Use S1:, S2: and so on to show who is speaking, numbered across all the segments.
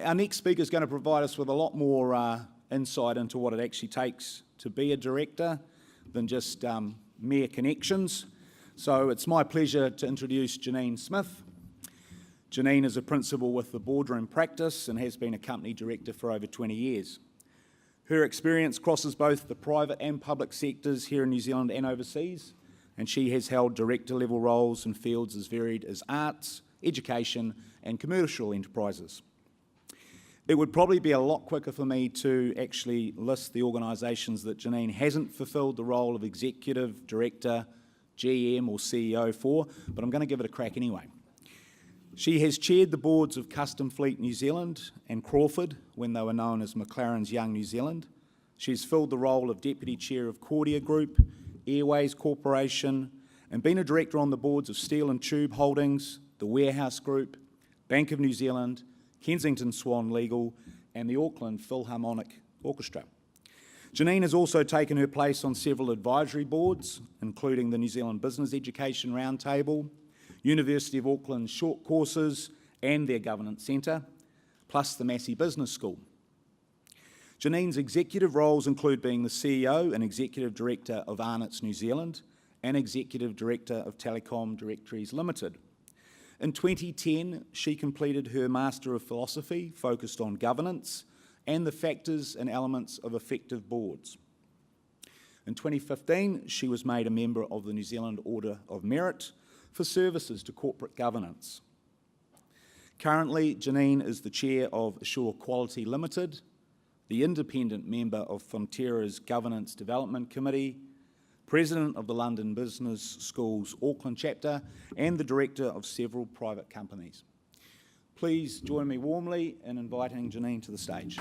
S1: Our next speaker is going to provide us with a lot more insight into what it actually takes to be a director than just mere connections. So it's my pleasure to introduce Janine Smith. Janine is a principal with the Boardroom practice and has been a company director for over 20 years. Her experience crosses both the private and public sectors here in New Zealand and overseas, and she has held director-level roles in fields as varied as arts, education, and commercial enterprises. It would probably be a lot quicker for me to actually list the organisations that Janine hasn't fulfilled the role of executive, director, GM or CEO for, but I'm going to give it a crack anyway. She has chaired the boards of Custom Fleet New Zealand and Crawford when they were known as McLaren's Young New Zealand. She's filled the role of Deputy Chair of Cordia Group, Airways Corporation, and been a director on the boards of Steel and Tube Holdings, the Warehouse Group, Bank of New Zealand, Kensington Swan Legal, and the Auckland Philharmonic Orchestra. Janine has also taken her place on several advisory boards, including the New Zealand Business Education Roundtable, University of Auckland Short Courses and their Governance Centre, plus the Massey Business School. Janine's executive roles include being the CEO and Executive Director of Arnott's New Zealand and Executive Director of Telecom Directories Limited. In 2010, she completed her Master of Philosophy focused on governance and the factors and elements of effective boards. In 2015, she was made a member of the New Zealand Order of Merit for services to corporate governance. Currently, Janine is the chair of Assure Quality Limited, the independent member of Fonterra's Governance Development Committee, president of the London Business School's Auckland chapter, and the director of several private companies. Please join me warmly in inviting Janine to the stage.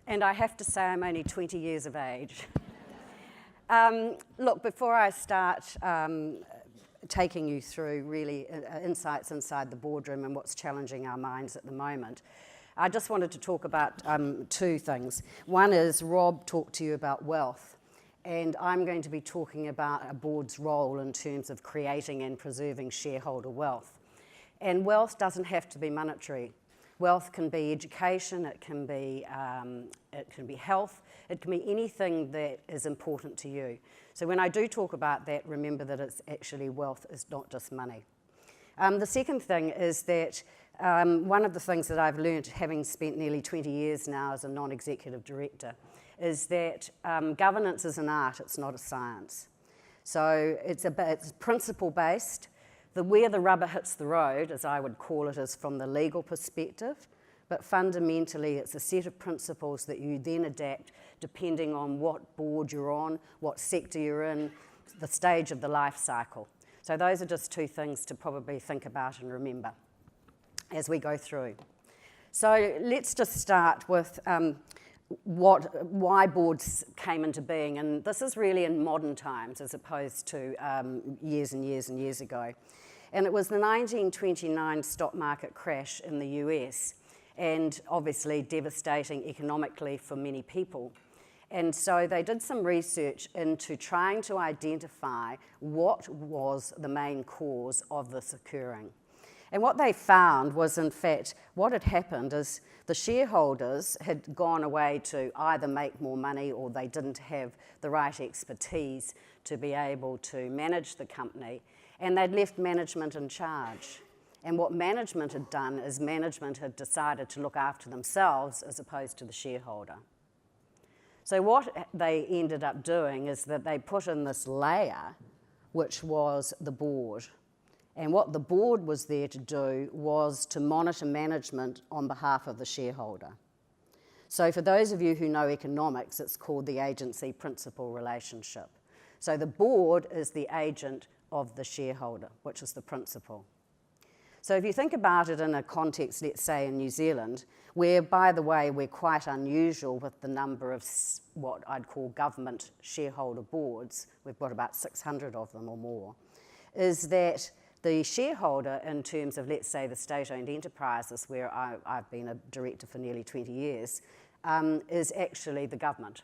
S2: And I have to say I'm only 20 years of age. Look, before I start taking you through really insights inside the boardroom and what's challenging our minds at the moment, I just wanted to talk about two things. One is Rob talked to you about wealth, and I'm going to be talking about a board's role in terms of creating and preserving shareholder wealth. And wealth doesn't have to be monetary. Wealth can be education, it can be health, it can be anything that is important to you. So when I do talk about that, remember that it's actually wealth is not just money. The second thing is that one of the things that I've learned, having spent nearly 20 years now as a non-executive director, is that governance is an art, it's not a science. So it's principle-based. Where the rubber hits the road, as I would call it, is from the legal perspective, but fundamentally it's a set of principles that you then adapt depending on what board you're on, what sector you're in, the stage of the life cycle. So those are just two things to probably think about and remember as we go through. So let's just start with why boards came into being, and this is really in modern times as opposed to years and years and years ago. And it was the 1929 stock market crash in the US, and obviously devastating economically for many people. And so they did some research into trying to identify what was the main cause of this occurring. And what they found was, in fact, what had happened is the shareholders had gone away to either make more money or they didn't have the right expertise to be able to manage the company, and they'd left management in charge. And what management had done is management had decided to look after themselves as opposed to the shareholder. So what they ended up doing is that they put in this layer, which was the board. And what the board was there to do was to monitor management on behalf of the shareholder. So for those of you who know economics, it's called the agency-principal relationship. So the board is the agent of the shareholder, which is the principal. So if you think about it in a context, let's say in New Zealand, where, by the way, we're quite unusual with the number of what I'd call government shareholder boards, we've got about 600 of them or more, is that the shareholder, in terms of, let's say, the state-owned enterprises, where I've been a director for nearly 20 years, is actually the government.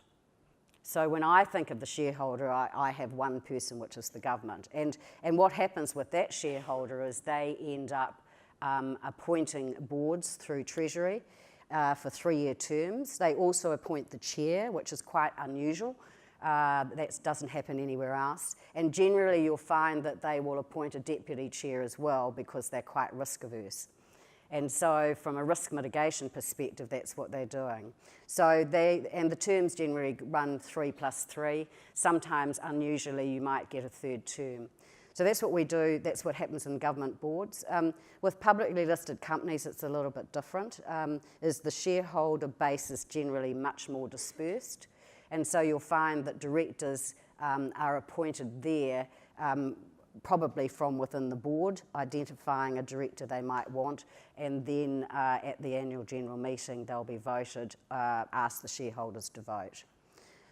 S2: So when I think of the shareholder, I have one person, which is the government. And what happens with that shareholder is they end up appointing boards through Treasury for 3-year terms. They also appoint the chair, which is quite unusual. That doesn't happen anywhere else. And generally you'll find that they will appoint a deputy chair as well because they're quite risk averse. And so from a risk mitigation perspective, that's what they're doing. So and the terms generally run 3 + 3. Sometimes, unusually, you might get a 3rd term. So that's what we do, that's what happens in government boards. With publicly listed companies, it's a little bit different, is the shareholder base is generally much more dispersed. And so you'll find that directors are appointed there probably from within the board, identifying a director they might want, and then at the annual general meeting they'll be voted, ask the shareholders to vote.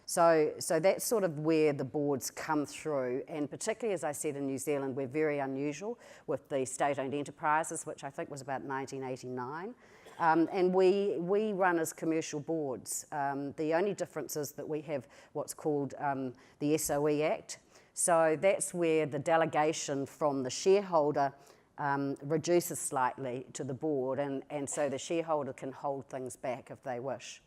S2: So that's sort of where the boards come through, and particularly, as I said, in New Zealand, we're very unusual with the state-owned enterprises, which I think was about 1989. And we run as commercial boards. The only difference is that we have what's called the SOE Act. So that's where the delegation from the shareholder reduces slightly to the board, and so the shareholder can hold things back if they wish.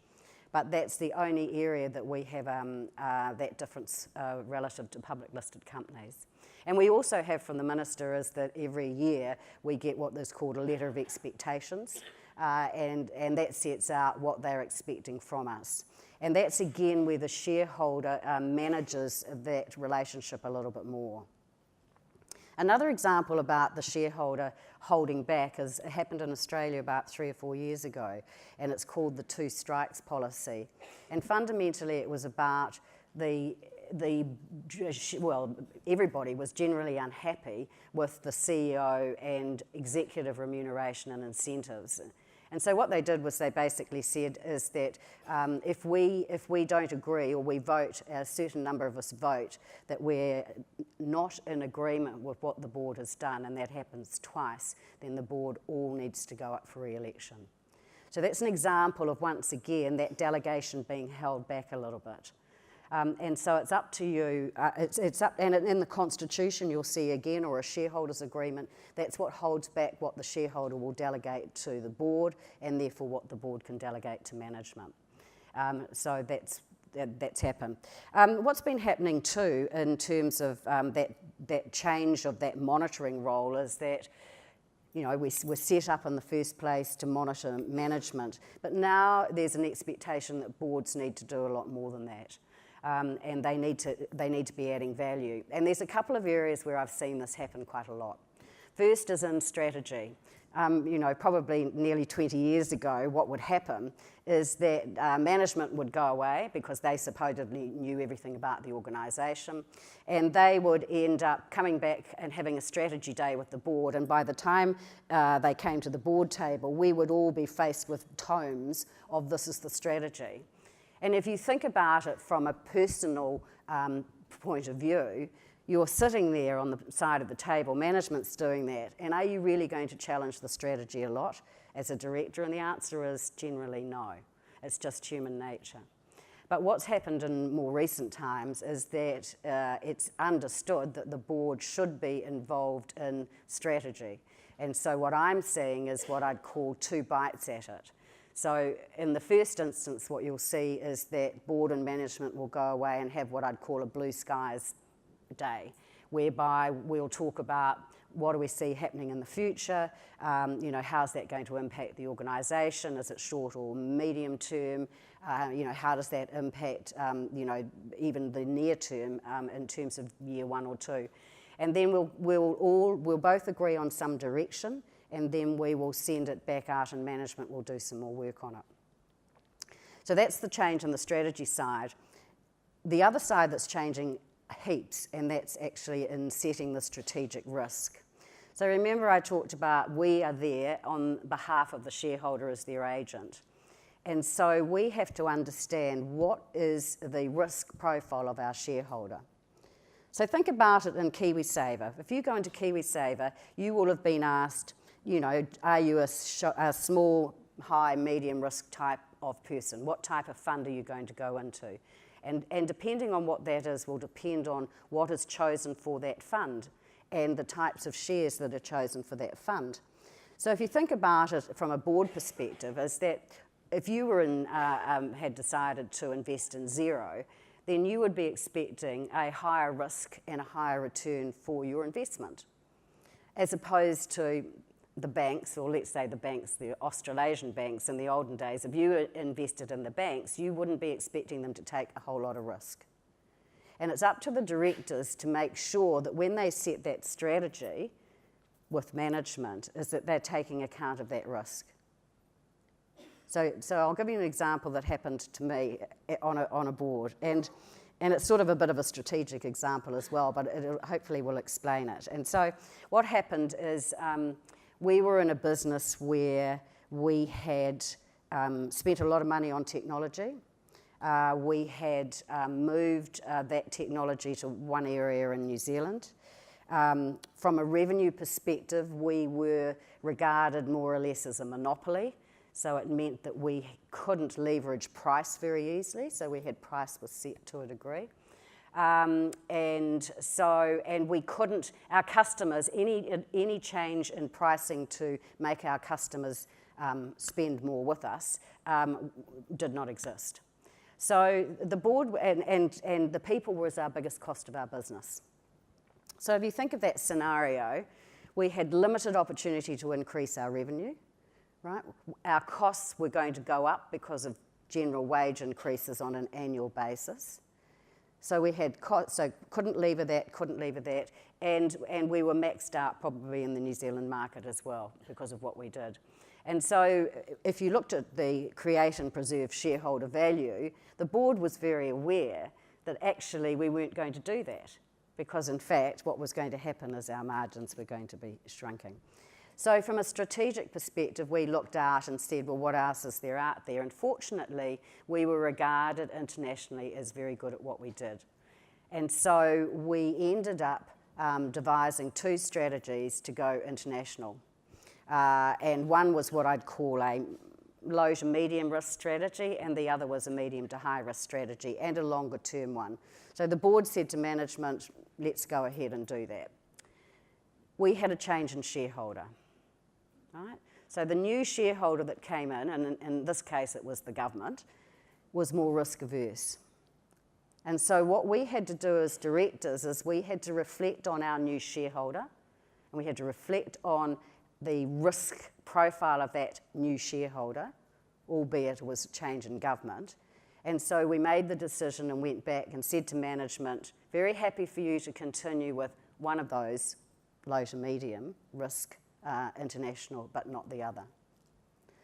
S2: But that's the only area that we have that difference relative to public listed companies. And we also have from the Minister is that every year we get what is called a letter of expectations, and that sets out what they're expecting from us. And that's again where the shareholder manages that relationship a little bit more. Another example about the shareholder holding back is it happened in Australia about 3 or 4 years ago, and it's called the 2 strikes policy. And fundamentally it was about well, everybody was generally unhappy with the CEO and executive remuneration and incentives. And so what they did was they basically said is that if we don't agree, or we vote, a certain number of us vote, that we're not in agreement with what the board has done, and that happens twice, then the board all needs to go up for re-election. So that's an example of, once again, that delegation being held back a little bit. And so it's up to you, it's up, and in the Constitution you'll see again, or a shareholders agreement, that's what holds back what the shareholder will delegate to the board, and therefore what the board can delegate to management. So that's happened. What's been happening too in terms of that change of that monitoring role is that, you know, we're set up in the first place to monitor management, but now there's an expectation that boards need to do a lot more than that. And they need to be adding value. And there's a couple of areas where I've seen this happen quite a lot. First is in strategy. You know, probably nearly 20 years ago, what would happen is that management would go away because they supposedly knew everything about the organisation, and they would end up coming back and having a strategy day with the board, and by the time they came to the board table, we would all be faced with tomes of this is the strategy. And if you think about it from a personal point of view, you're sitting there on the side of the table, management's doing that, and are you really going to challenge the strategy a lot as a director? And the answer is generally no. It's just human nature. But what's happened in more recent times is that it's understood that the board should be involved in strategy. And so what I'm seeing is what I'd call 2 bites at it. So in the first instance, what you'll see is that board and management will go away and have what I'd call a blue skies day, whereby we'll talk about what do we see happening in the future, you know, how's that going to impact the organisation, is it short or medium term, you know, how does that impact, you know, even the near term in terms of year 1 or 2. And then we'll both agree on some direction, and then we will send it back out and management will do some more work on it. So that's the change on the strategy side. The other side that's changing heaps, and that's actually in setting the strategic risk. So remember I talked about we are there on behalf of the shareholder as their agent. And so we have to understand what is the risk profile of our shareholder. So think about it in KiwiSaver. If you go into KiwiSaver, you will have been asked, you know, are you a small, high, medium risk type of person? What type of fund are you going to go into? And depending on what that is will depend on what is chosen for that fund and the types of shares that are chosen for that fund. So if you think about it from a board perspective, is that if you were had decided to invest in Xero, then you would be expecting a higher risk and a higher return for your investment, as opposed to the banks, or let's say the banks, the Australasian banks in the olden days. If you invested in the banks, you wouldn't be expecting them to take a whole lot of risk. And it's up to the directors to make sure that when they set that strategy with management, is that they're taking account of that risk. So I'll give you an example that happened to me on a board, and it's sort of a bit of a strategic example as well, but it hopefully will explain it. And so what happened is we were in a business where we had spent a lot of money on technology. We had moved that technology to one area in New Zealand. From a revenue perspective, we were regarded more or less as a monopoly. So it meant that we couldn't leverage price very easily. So we had price was set to a degree. And we couldn't, our customers, any change in pricing to make our customers spend more with us did not exist. So the board and the people was our biggest cost of our business. So if you think of that scenario, we had limited opportunity to increase our revenue, right? Our costs were going to go up because of general wage increases on an annual basis. So we had couldn't lever that, and we were maxed out probably in the New Zealand market as well because of what we did. And so if you looked at the create and preserve shareholder value, the board was very aware that actually we weren't going to do that, because in fact what was going to happen is our margins were going to be shrinking. So from a strategic perspective, we looked out and said, well, what else is there out there? And fortunately, we were regarded internationally as very good at what we did. And so we ended up devising two strategies to go international. And one was what I'd call a low to medium risk strategy, and the other was a medium to high risk strategy and a longer term one. So the board said to management, let's go ahead and do that. We had a change in shareholder. Right? So the new shareholder that came in, and in this case it was the government, was more risk averse. And so what we had to do as directors is we had to reflect on our new shareholder, and we had to reflect on the risk profile of that new shareholder, albeit it was a change in government. And so we made the decision and went back and said to management, very happy for you to continue with one of those low to medium risk international, but not the other.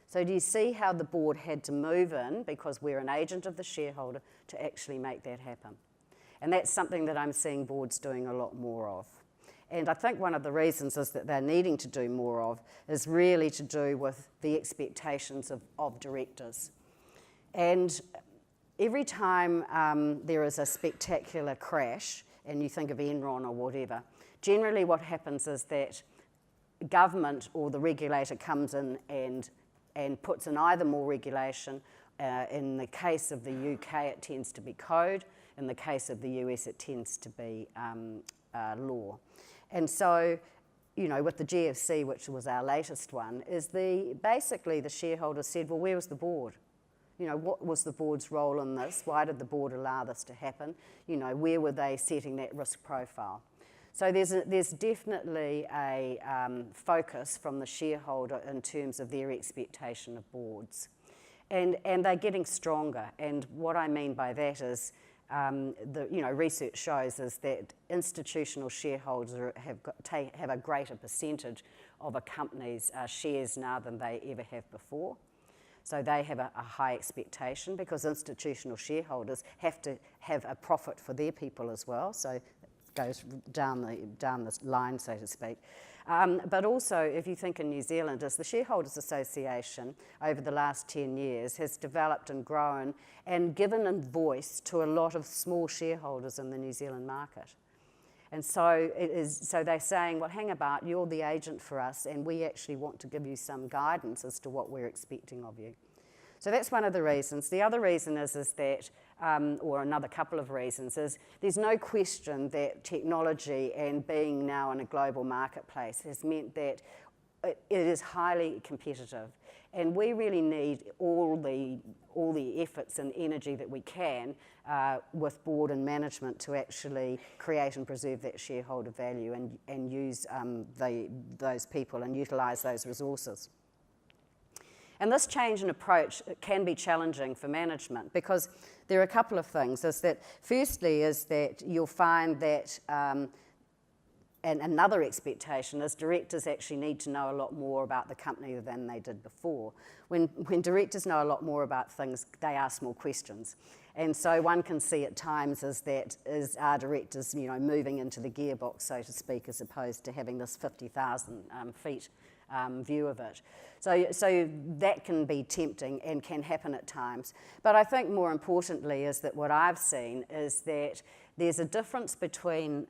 S2: So do you see how the board had to move in, because we're an agent of the shareholder, to actually make that happen? And that's something that I'm seeing boards doing a lot more of. And I think one of the reasons is that they're needing to do more of is really to do with the expectations of directors. And every time there is a spectacular crash, and you think of Enron or whatever, generally what happens is that government or the regulator comes in and puts in either more regulation. In the case of the UK, it tends to be code. In the case of the US, it tends to be law. And so, you know, with the GFC, which was our latest one, is basically the shareholders said, well, where was the board? You know, what was the board's role in this? Why did the board allow this to happen? You know, where were they setting that risk profile? So there's definitely a focus from the shareholder in terms of their expectation of boards. And they're getting stronger. And what I mean by that is, research shows is that institutional shareholders have a greater percentage of a company's shares now than they ever have before. So they have a high expectation, because institutional shareholders have to have a profit for their people as well. So goes down the line, so to speak. But also, if you think in New Zealand, as the Shareholders Association over the last 10 years has developed and grown and given a voice to a lot of small shareholders in the New Zealand market. And so they're saying, well, hang about, you're the agent for us, and we actually want to give you some guidance as to what we're expecting of you. So that's one of the reasons. The other reason is that, or another couple of reasons, is there's no question that technology and being now in a global marketplace has meant that it is highly competitive, and we really need all the efforts and energy that we can with board and management to actually create and preserve that shareholder value and use those people and utilise those resources. And this change in approach can be challenging for management because there are a couple of things. Firstly is that you'll find that, and another expectation is directors actually need to know a lot more about the company than they did before. When directors know a lot more about things, they ask more questions. And so one can see at times is our directors, moving into the gearbox, so to speak, as opposed to having this 50,000 feet view of it. So that can be tempting and can happen at times. But I think more importantly is that what I've seen is that there's a difference between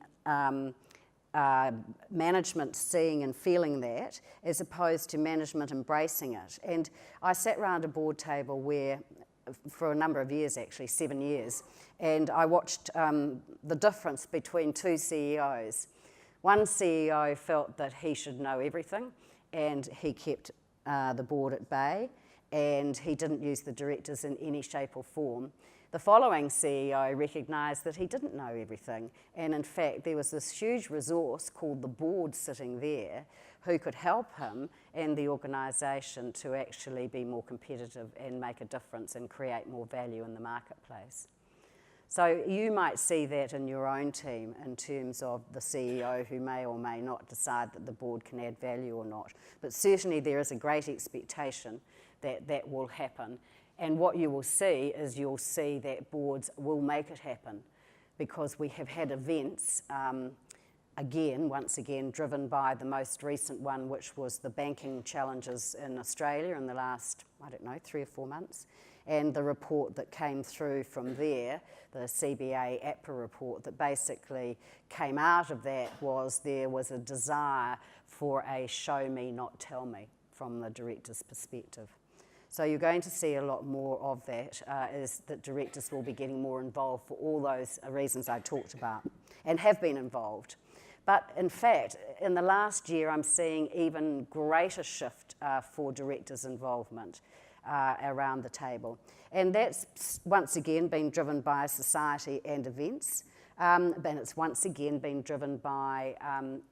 S2: management seeing and feeling that as opposed to management embracing it. And I sat around a board table where, for a number of years actually, 7 years, and I watched the difference between two CEOs. One CEO felt that he should know everything, and he kept the board at bay, and he didn't use the directors in any shape or form. The following CEO recognised that he didn't know everything, and in fact there was this huge resource called the board sitting there who could help him and the organisation to actually be more competitive and make a difference and create more value in the marketplace. So you might see that in your own team in terms of the CEO who may or may not decide that the board can add value or not. But certainly there is a great expectation that that will happen. And what you will see is you'll see that boards will make it happen because we have had events, once again, driven by the most recent one, which was the banking challenges in Australia in the last, 3 or 4 months. And the report that came through from there, the CBA APRA report that basically came out of that was there was a desire for a show me, not tell me from the director's perspective. So you're going to see a lot more of that, is that directors will be getting more involved for all those reasons I talked about and have been involved. But in fact, in the last year, I'm seeing even greater shift for directors' involvement around the table. And that's once again been driven by society and events, but it's once again been driven by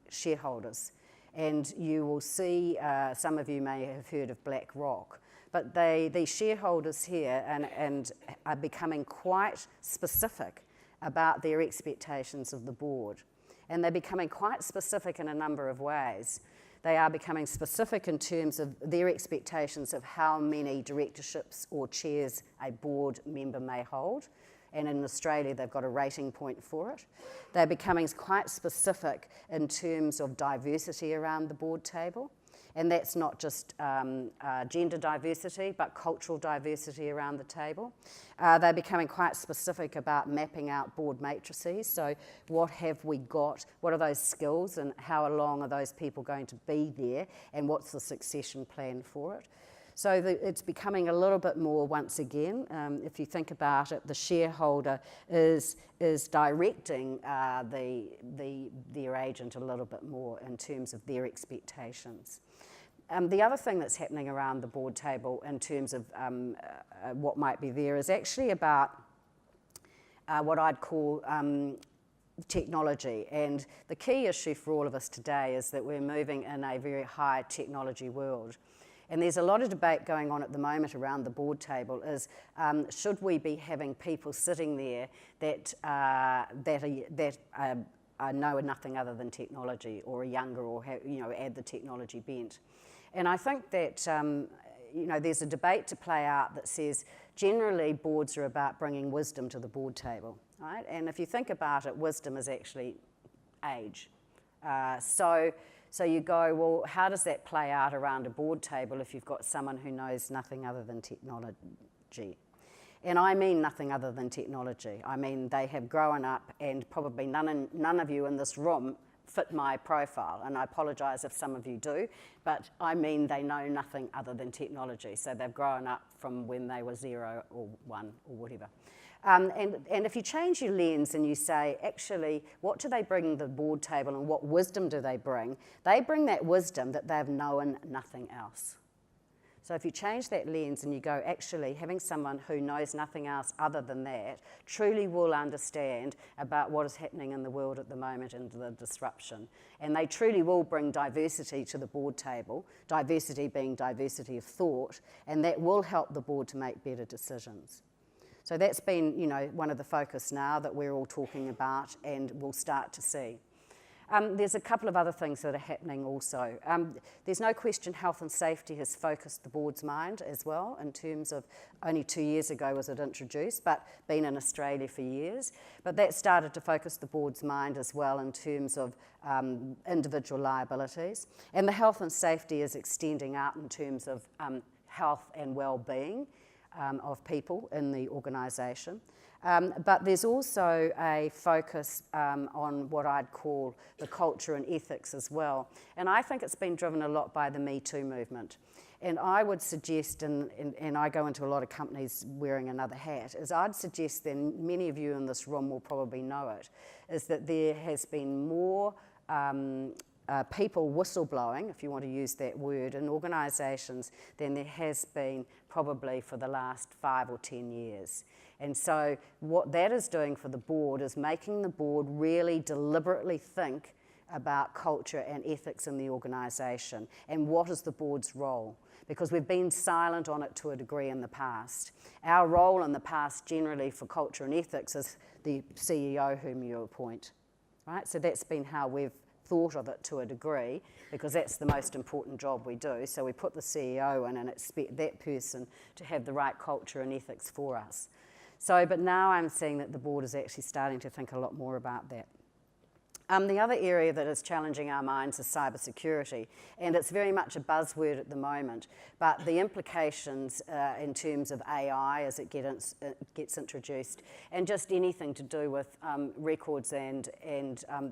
S2: shareholders. And you will see, some of you may have heard of BlackRock, but the shareholders here and are becoming quite specific about their expectations of the board. And they're becoming quite specific in a number of ways. They are becoming specific in terms of their expectations of how many directorships or chairs a board member may hold. And in Australia, they've got a rating point for it. They're becoming quite specific in terms of diversity around the board table. And that's not just gender diversity, but cultural diversity around the table. They're becoming quite specific about mapping out board matrices. So what have we got? What are those skills and how long are those people going to be there? And what's the succession plan for it? So it's becoming a little bit more, once again, if you think about it, the shareholder is directing their agent a little bit more in terms of their expectations. The other thing that's happening around the board table in terms of what might be there is actually about what I'd call technology. And the key issue for all of us today is that we're moving in a very high technology world. And there's a lot of debate going on at the moment around the board table is should we be having people sitting there that know nothing other than technology or are younger or add the technology bent. And I think that there's a debate to play out that says generally boards are about bringing wisdom to the board table, right? And if you think about it, wisdom is actually age. So you go, well, how does that play out around a board table if you've got someone who knows nothing other than technology? And I mean nothing other than technology. I mean they have grown up, and probably none of you in this room fit my profile, and I apologise if some of you do, but I mean they know nothing other than technology, so they've grown up from when they were 0 or 1 or whatever. And if you change your lens and you say, actually, what do they bring to the board table and what wisdom do they bring? They bring that wisdom that they've known nothing else. So if you change that lens and you go, actually, having someone who knows nothing else other than that truly will understand about what is happening in the world at the moment and the disruption. And they truly will bring diversity to the board table, diversity being diversity of thought, and that will help the board to make better decisions. So that's been, one of the focus now that we're all talking about and we'll start to see. There's a couple of other things that are happening also. There's no question health and safety has focused the board's mind as well, in terms of only 2 years ago was it introduced, but been in Australia for years. But that started to focus the board's mind as well in terms of individual liabilities. And the health and safety is extending out in terms of health and well-being of people in the organisation. But there's also a focus on what I'd call the culture and ethics as well. And I think it's been driven a lot by the Me Too movement. And I would suggest, and I go into a lot of companies wearing another hat, is I'd suggest, and many of you in this room will probably know it, is that there has been more people whistleblowing, if you want to use that word, in organisations than there has been probably for the last 5 or 10 years. And so what that is doing for the board is making the board really deliberately think about culture and ethics in the organisation and what is the board's role, because we've been silent on it to a degree in the past. Our role in the past generally for culture and ethics is the CEO whom you appoint, right? So that's been how we've thought of it to a degree, because that's the most important job we do. So we put the CEO in and expect that person to have the right culture and ethics for us. So, but now I'm seeing that the board is actually starting to think a lot more about that. The other area that is challenging our minds is cybersecurity, and it's very much a buzzword at the moment, but the implications in terms of AI as it gets introduced, and just anything to do with records and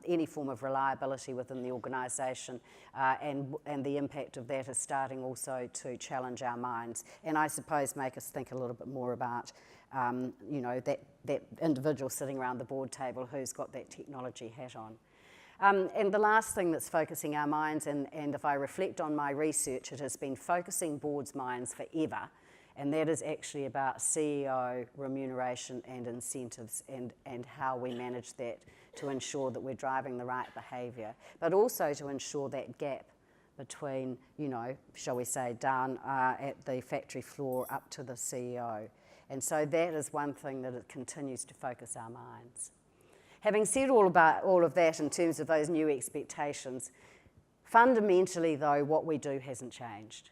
S2: any form of reliability within the organisation, and the impact of that is starting also to challenge our minds, and I suppose make us think a little bit more about that individual sitting around the board table who's got that technology hat on. And the last thing that's focusing our minds, and if I reflect on my research, it has been focusing boards' minds forever, and that is actually about CEO remuneration and incentives and how we manage that to ensure that we're driving the right behaviour, but also to ensure that gap between, shall we say, down at the factory floor up to the CEO. And so that is one thing that it continues to focus our minds. Having said all of that in terms of those new expectations, fundamentally though, what we do hasn't changed.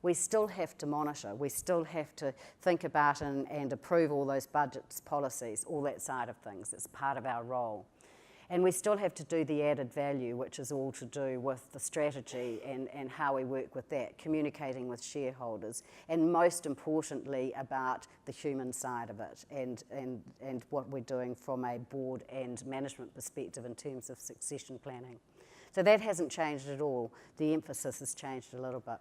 S2: We still have to monitor, we still have to think about and approve all those budgets, policies, all that side of things. It's part of our role. And we still have to do the added value, which is all to do with the strategy and how we work with that, communicating with shareholders, and most importantly about the human side of it and what we're doing from a board and management perspective in terms of succession planning. So that hasn't changed at all. The emphasis has changed a little bit.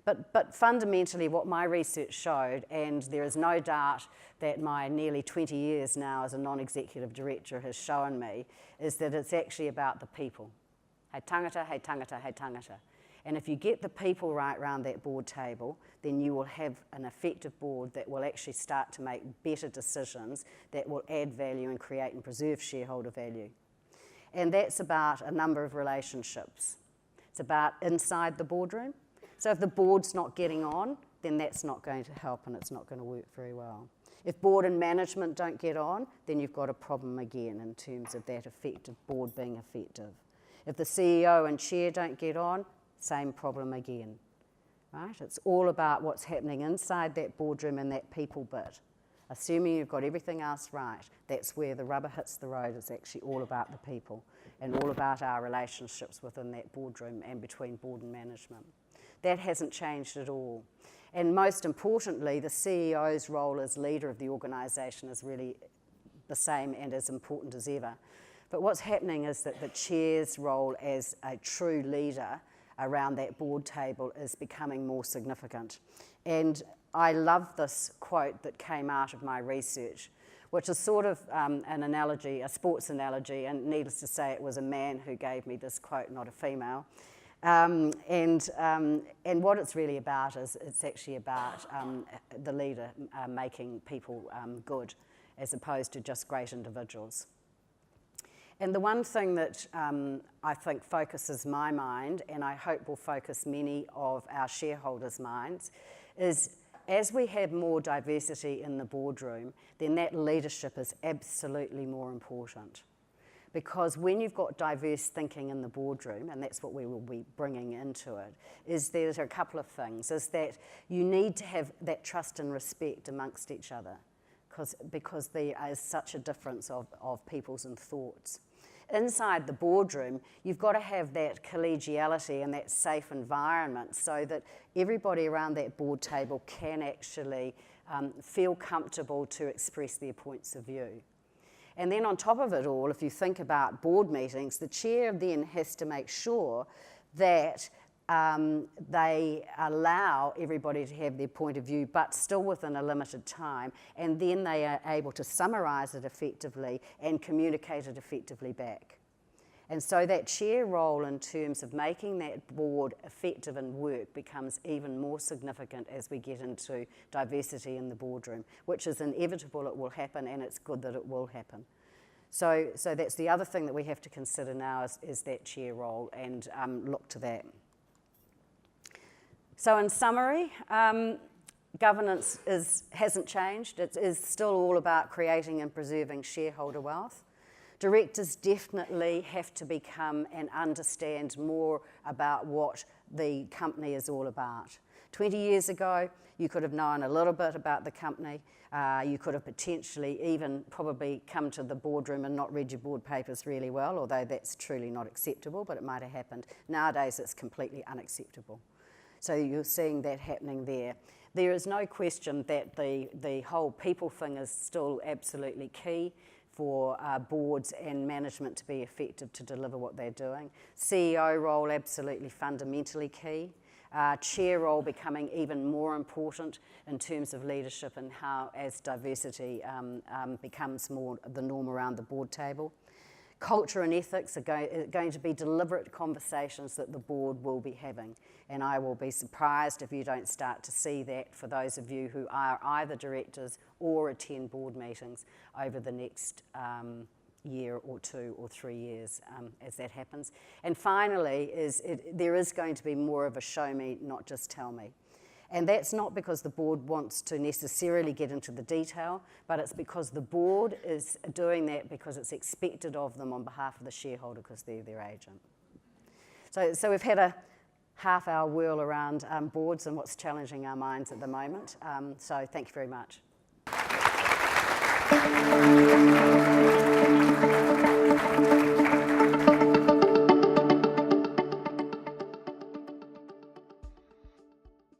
S2: But fundamentally what my research showed, and there is no doubt that my nearly 20 years now as a non-executive director has shown me, is that it's actually about the people. Hei tangata, hei tangata, hei tangata. And if you get the people right around that board table, then you will have an effective board that will actually start to make better decisions that will add value and create and preserve shareholder value. And that's about a number of relationships. It's about inside the boardroom. So if the board's not getting on, then that's not going to help and it's not going to work very well. If board and management don't get on, then you've got a problem again in terms of that effective board being effective. If the CEO and chair don't get on, same problem again, right? It's all about what's happening inside that boardroom and that people bit. Assuming you've got everything else right, that's where the rubber hits the road. It's actually all about the people and all about our relationships within that boardroom and between board and management. That hasn't changed at all. And most importantly, the CEO's role as leader of the organisation is really the same and as important as ever. But what's happening is that the chair's role as a true leader around that board table is becoming more significant. And I love this quote that came out of my research, which is sort of an analogy, a sports analogy, and needless to say, it was a man who gave me this quote, not a female. And what it's really about is it's actually about the leader making people good, as opposed to just great individuals. And the one thing that I think focuses my mind, and I hope will focus many of our shareholders' minds, is as we have more diversity in the boardroom, then that leadership is absolutely more important. Because when you've got diverse thinking in the boardroom, and that's what we will be bringing into it, is there's a couple of things, is that you need to have that trust and respect amongst each other, because there is such a difference of peoples and thoughts. Inside the boardroom, you've got to have that collegiality and that safe environment so that everybody around that board table can actually feel comfortable to express their points of view. And then on top of it all, if you think about board meetings, the chair then has to make sure that they allow everybody to have their point of view, but still within a limited time, and then they are able to summarise it effectively and communicate it effectively back. And so that chair role in terms of making that board effective and work becomes even more significant as we get into diversity in the boardroom, which is inevitable, it will happen, and it's good that it will happen. So that's the other thing that we have to consider now is that chair role, and look to that. So in summary, governance hasn't changed. It is still all about creating and preserving shareholder wealth. Directors definitely have to become and understand more about what the company is all about. 20 years ago, you could have known a little bit about the company. You could have potentially even probably come to the boardroom and not read your board papers really well, although that's truly not acceptable, but it might have happened. Nowadays, it's completely unacceptable. So you're seeing that happening there. There is no question that the whole people thing is still absolutely key for boards and management to be effective to deliver what they're doing. CEO role, absolutely fundamentally key. Chair role becoming even more important in terms of leadership and how, as diversity becomes more the norm around the board table. Culture and ethics are going to be deliberate conversations that the board will be having, and I will be surprised if you don't start to see that for those of you who are either directors or attend board meetings over the next year or 2 or 3 years as that happens. And finally, there is going to be more of a show me, not just tell me. And that's not because the board wants to necessarily get into the detail, but it's because the board is doing that because it's expected of them on behalf of the shareholder because they're their agent. So we've had a half-hour whirl around boards and what's challenging our minds at the moment. So thank you very much.